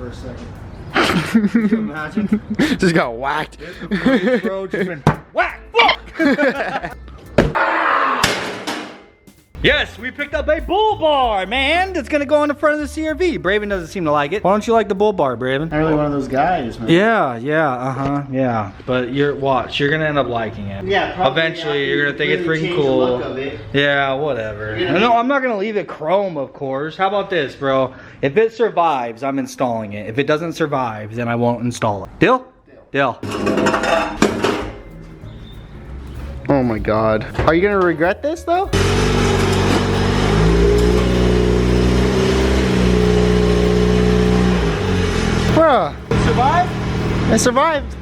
for a second. Can you imagine? Just got whacked. Bro, just been whack. Fuck. Yes, we picked up a bull bar, man. That's gonna go on the front of the CRV. Braven doesn't seem to like it. Why don't you like the bull bar, Braven? Not really one of those guys, man. Yeah. But you're gonna end up liking it. Yeah, probably. Eventually, you're gonna think it's freaking cool. Yeah, whatever. No, I'm not gonna leave it chrome, of course. How about this, bro? If it survives, I'm installing it. If it doesn't survive, then I won't install it. Deal? Deal. Oh my god. Are you gonna regret this though? Bruh. It survived? It survived.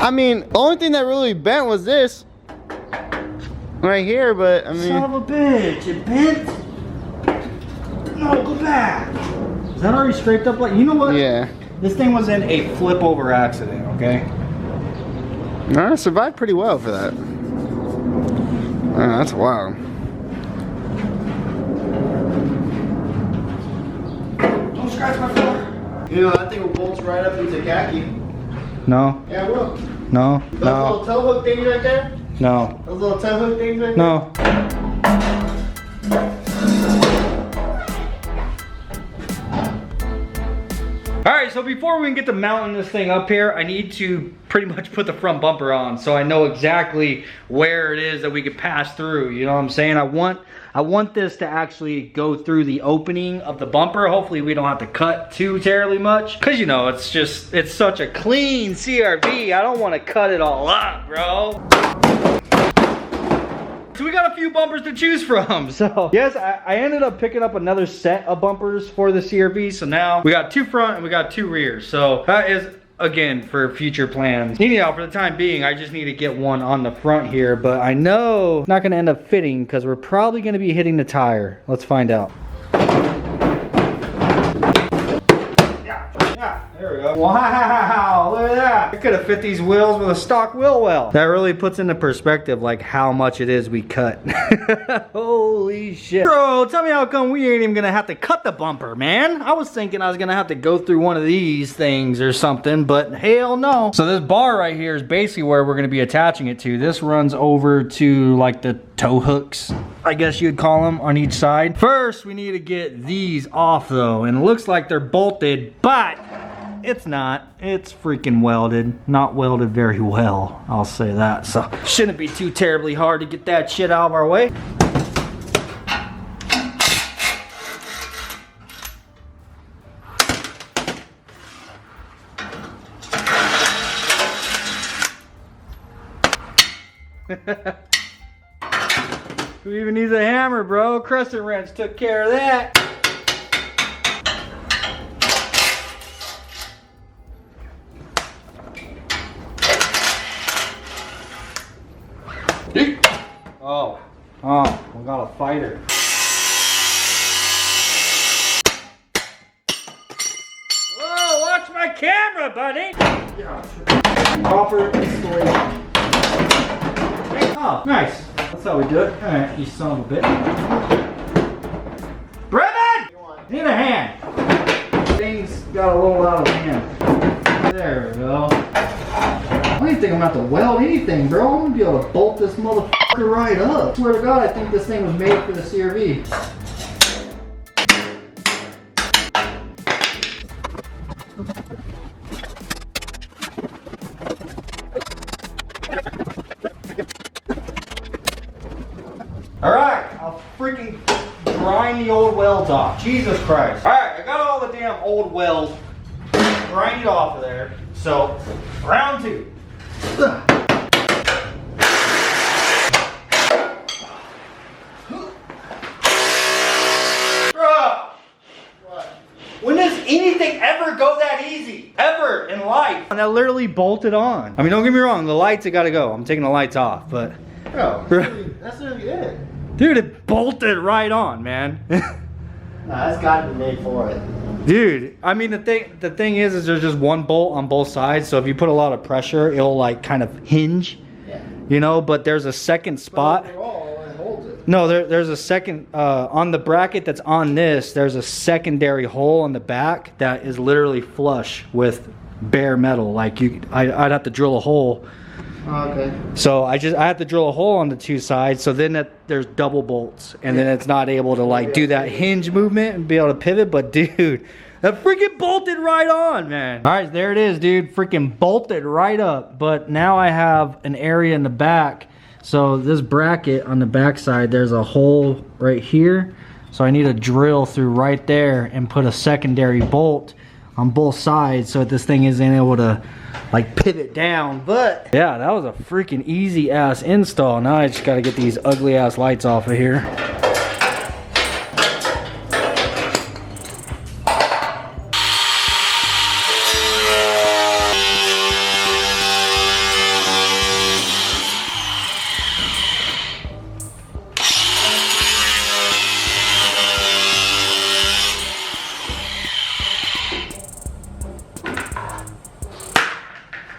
I mean, the only thing that really bent was this. Right here, but I mean. Son of a bitch, it bent? No, go back. Is that already scraped up like, you know what? Yeah. This thing was in a flip over accident, okay? No, it survived pretty well for that. Oh, that's wild. Don't scratch my floor. You know, that thing will bolt right up into khaki. No. Yeah, it will. No. Those little toe hook things right there? No. Those little toe hook things right there? No. Alright, so before we can get to mounting this thing up here, I need to pretty much put the front bumper on so I know exactly where it is that we can pass through. You know what I'm saying? I want this to actually go through the opening of the bumper. Hopefully we don't have to cut too terribly much. Cause you know, it's such a clean CRV. I don't want to cut it all up, bro. So we got a few bumpers to choose from. So yes, I ended up picking up another set of bumpers for the CRV. So now we got 2 front and we got 2 rear. So that is, again, for future plans. Anyhow, for the time being, I just need to get one on the front here. But I know it's not gonna end up fitting because we're probably gonna be hitting the tire. Let's find out. There we go. Wow, look at that. I could have fit these wheels with a stock wheel well. That really puts into perspective like how much it is we cut. Holy shit. Bro, tell me how come we ain't even gonna have to cut the bumper, man. I was thinking I was gonna have to go through one of these things or something, but hell no. So this bar right here is basically where we're gonna be attaching it to. This runs over to like the tow hooks, I guess you'd call them, on each side. First, we need to get these off though, and it looks like they're bolted, but it's not. It's freaking welded. Not welded very well, I'll say that. So shouldn't be too terribly hard to get that shit out of our way. Who even needs a hammer, bro? Crescent wrench took care of that. Oh, we got a fighter. Whoa, watch my camera, buddy! Proper installation. Oh, nice. That's how we do it. Alright, you son of a bitch. Brevin! Need a hand. Things got a little out of hand. There we go. I don't even think I'm gonna have to weld anything, bro. I'm gonna be able to bolt this motherfucker right up. Swear to God, I think this thing was made for the CRV. Alright, I'll freaking grind the old welds off. Jesus Christ. Alright, I got all the damn old welds. Grind it off of there. So, round 2. When does anything ever go that easy? Ever in life? And I literally bolted on. I mean, don't get me wrong, the lights have got to go. I'm taking the lights off, but... Bro, that's really it. Dude, it bolted right on, man. Nah, that's got to be made for it. Dude, I mean, the thing is there's just one bolt on both sides, so if you put a lot of pressure, it'll like kind of hinge. Yeah. you know, but there's a second spot. Overall, it holds it. No, there's a second, on the bracket that's on this, there's a secondary hole on the back that is literally flush with bare metal. Like I'd have to drill a hole. Oh, okay. So I have to drill a hole on the two sides, so then there's double bolts, and then it's not able to like do that hinge movement and be able to pivot. But dude, that freaking bolted right on, man. All right, there it is, dude. Freaking bolted right up. But now I have an area in the back. So this bracket on the back side, there's a hole right here. So I need to drill through right there and put a secondary bolt on both sides so that this thing isn't able to like pivot down. But yeah, that was a freaking easy ass install. Now I just got to get these ugly ass lights off of here.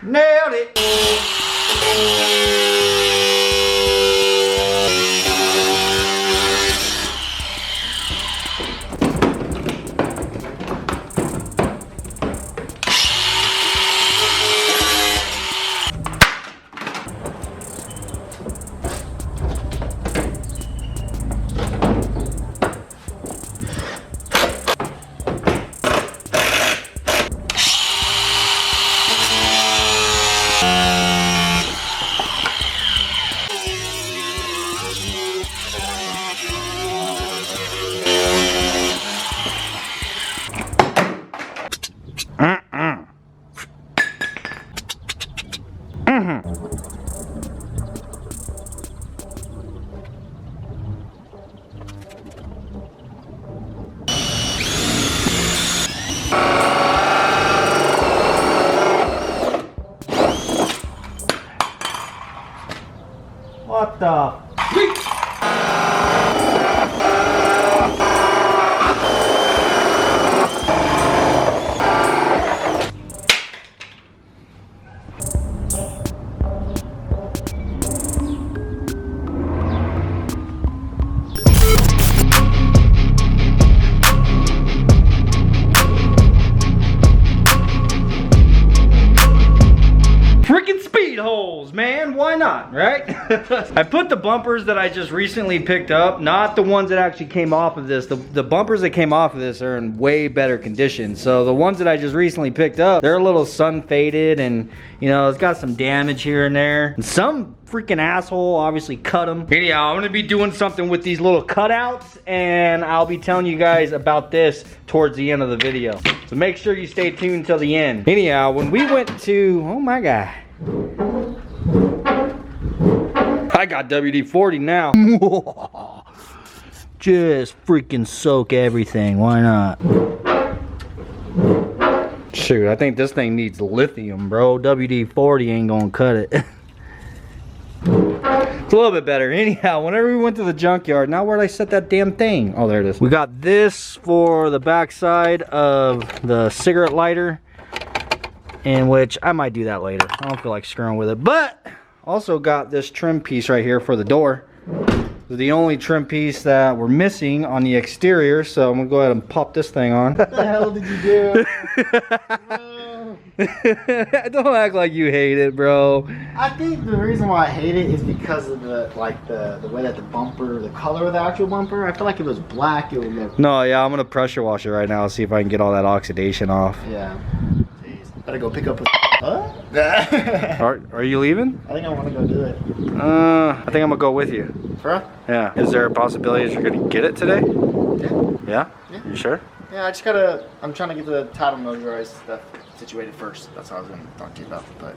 Nailed it. What the? Freaking speed holes, man. Why not, right? I put the bumpers that I just recently picked up, not the ones that actually came off of this. The bumpers that came off of this are in way better condition. So the ones that I just recently picked up, they're a little sun faded and, you know, it's got some damage here and there. And some freaking asshole obviously cut them. Anyhow, I'm gonna be doing something with these little cutouts, and I'll be telling you guys about this towards the end of the video. So make sure you stay tuned until the end. Anyhow, when we went to, oh my God. I got WD-40 now. Just freaking soak everything, why not? Shoot, I think this thing needs lithium, bro. WD-40 ain't gonna cut it. It's a little bit better. Anyhow, whenever we went to the junkyard, now where'd I set that damn thing? Oh, there it is. We got this for the back side of the cigarette lighter, in which I might do that later. I don't feel like screwing with it. But also got this trim piece right here for the door. It's the only trim piece that we're missing on the exterior, so I'm gonna go ahead and pop this thing on. What the hell did you do? Don't act like you hate it, bro. I think the reason why I hate it is because of the way that the bumper, the color of the actual bumper. I feel like if it was black, it would look. No, yeah, I'm gonna pressure wash it right now, see if I can get all that oxidation off. Yeah. Jeez. Gotta go pick up a. What? Are you leaving? I think I want to go do it. I think I'm gonna go with you. For real? Yeah. Is there a possibility that you're gonna get it today? Yeah. Yeah? You sure? Yeah, I just gotta. I'm trying to get the title notarized stuff situated first. That's what I was gonna talk to you about. But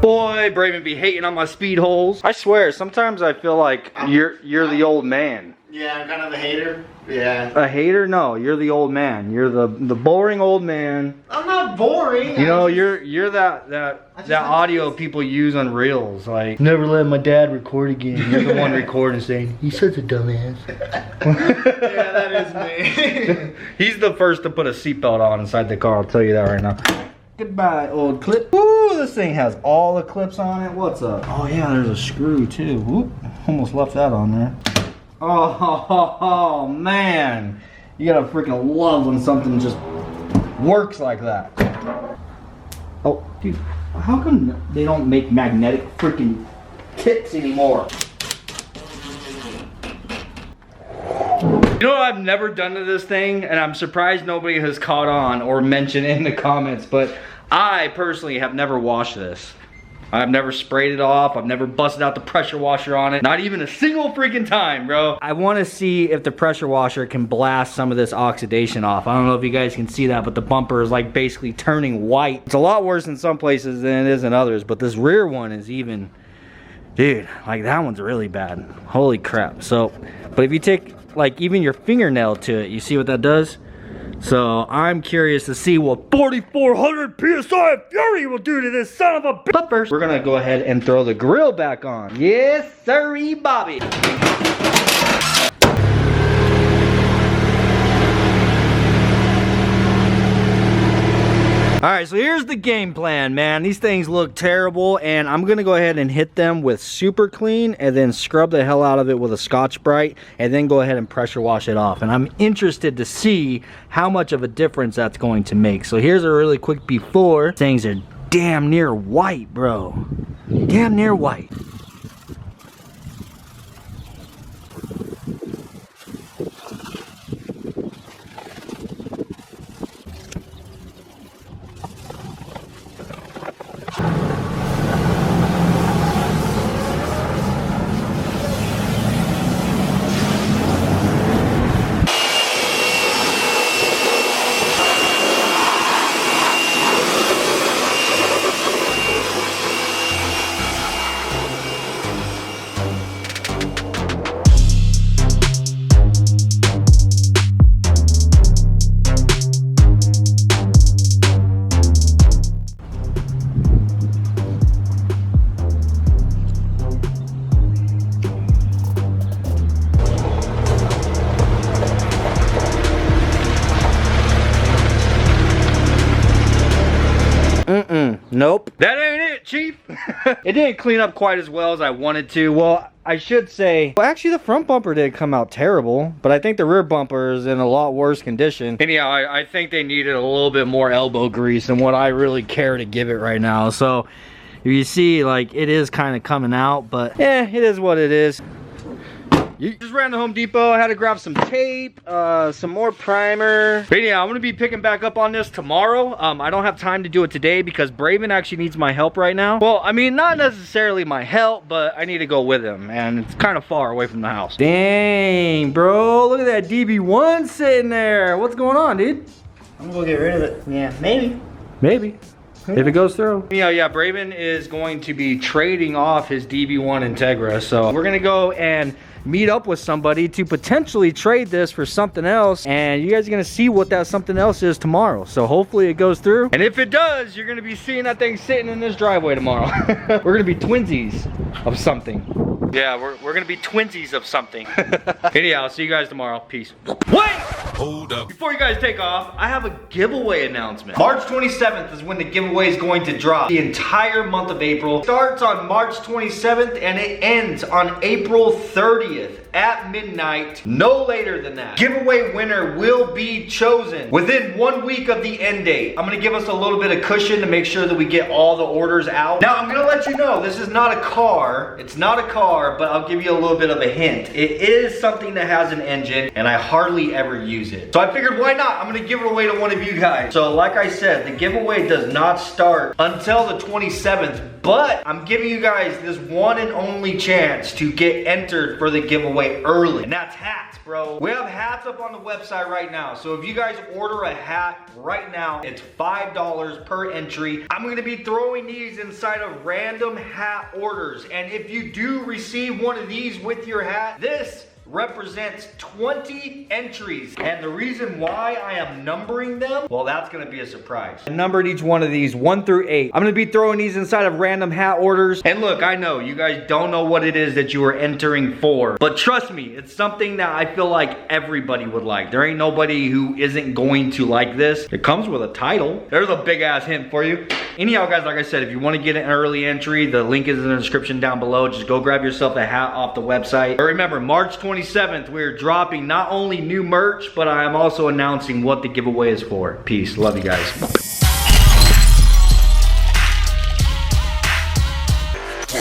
boy, Braven be hating on my speed holes. I swear, sometimes I feel like you're the old man. yeah, I'm kind of a hater. Yeah. A hater? No, you're the old man. You're the boring old man. I'm not boring. You know, you're that audio people use on reels. Like, never let my dad record again. You're the one recording saying, he's such a dumbass. Yeah, that is me. He's the first to put a seatbelt on inside the car, I'll tell you that right now. Goodbye, old clip. Ooh, this thing has all the clips on it. What's up? Oh yeah, there's a screw too. Whoop, almost left that on there. Oh, man. You gotta freaking love when something just works like that. Oh, dude, how come they don't make magnetic freaking tips anymore? You know what I've never done to this thing, and I'm surprised nobody has caught on or mentioned in the comments, but I personally have never washed this. I've never sprayed it off. I've never busted out the pressure washer on it. Not even a single freaking time, bro. I want to see if the pressure washer can blast some of this oxidation off. I don't know if you guys can see that, but the bumper is like basically turning white. It's a lot worse in some places than it is in others, but this rear one is even, dude, like that one's really bad. Holy crap. So, but if you take like even your fingernail to it, you see what that does? So I'm curious to see what 4,400 PSI of fury will do to this son of a bitch. But first, we're gonna go ahead and throw the grill back on. Yes, sirree, Bobby. All right, so here's the game plan, man. These things look terrible, and I'm gonna go ahead and hit them with super clean and then scrub the hell out of it with a Scotch-Brite and then go ahead and pressure wash it off. And I'm interested to see how much of a difference that's going to make. So here's a really quick before. Things are damn near white, bro. Damn near white. Nope. That ain't it, Chief. It didn't clean up quite as well as I wanted to. Well, I should say, well, actually the front bumper did come out terrible, but I think the rear bumper is in a lot worse condition. Anyhow, I think they needed a little bit more elbow grease than what I really care to give it right now. So you see, like, it is kind of coming out, but yeah, it is what it is. Just ran to Home Depot. I had to grab some tape, some more primer. But yeah, I'm gonna be picking back up on this tomorrow. I don't have time to do it today because Braven actually needs my help right now. Well, I mean, not necessarily my help, but I need to go with him, and it's kind of far away from the house. Dang, bro, look at that DB1 sitting there. What's going on, dude? I'm gonna go get rid of it. Yeah, maybe. Maybe. If it goes through. Yeah, Braven is going to be trading off his DB1 Integra, so we're gonna go and meet up with somebody to potentially trade this for something else, and you guys are gonna see what that something else is tomorrow. So hopefully it goes through, and if it does, you're gonna be seeing that thing sitting in this driveway tomorrow. We're gonna be twinsies of something. Yeah, we're gonna be twinsies of something. Anyhow, I'll see you guys tomorrow. Peace. Wait! Hold up. Before you guys take off, I have a giveaway announcement. March 27th is when the giveaway is going to drop. The entire month of April starts on March 27th and it ends on April 30th at midnight, no later than that. Giveaway winner will be chosen within 1 week of the end date. I'm gonna give us a little bit of cushion to make sure that we get all the orders out. Now, I'm gonna let you know, this is not a car. It's not a car, but I'll give you a little bit of a hint. It is something that has an engine, and I hardly ever use it. So I figured, why not? I'm gonna give it away to one of you guys. So like I said, the giveaway does not start until the 27th, but I'm giving you guys this one and only chance to get entered for the giveaway early, and that's hats, bro. We have hats up on the website right now, so if you guys order a hat right now, it's $5 per entry. I'm gonna be throwing these inside of random hat orders, and if you do receive one of these with your hat, this represents 20 entries. And the reason why I am numbering them, well, that's gonna be a surprise. I numbered each one of these 1 through 8. I'm gonna be throwing these inside of random hat orders. And look, I know you guys don't know what it is that you are entering for, but trust me, it's something that I feel like everybody would like. There ain't nobody who isn't going to like this. It comes with a title. There's a big ass hint for you. Anyhow, guys, like I said, if you want to get an early entry, the link is in the description down below. Just go grab yourself a hat off the website. But remember, March 27th, we're dropping not only new merch, but I am also announcing what the giveaway is for. Peace. Love you guys.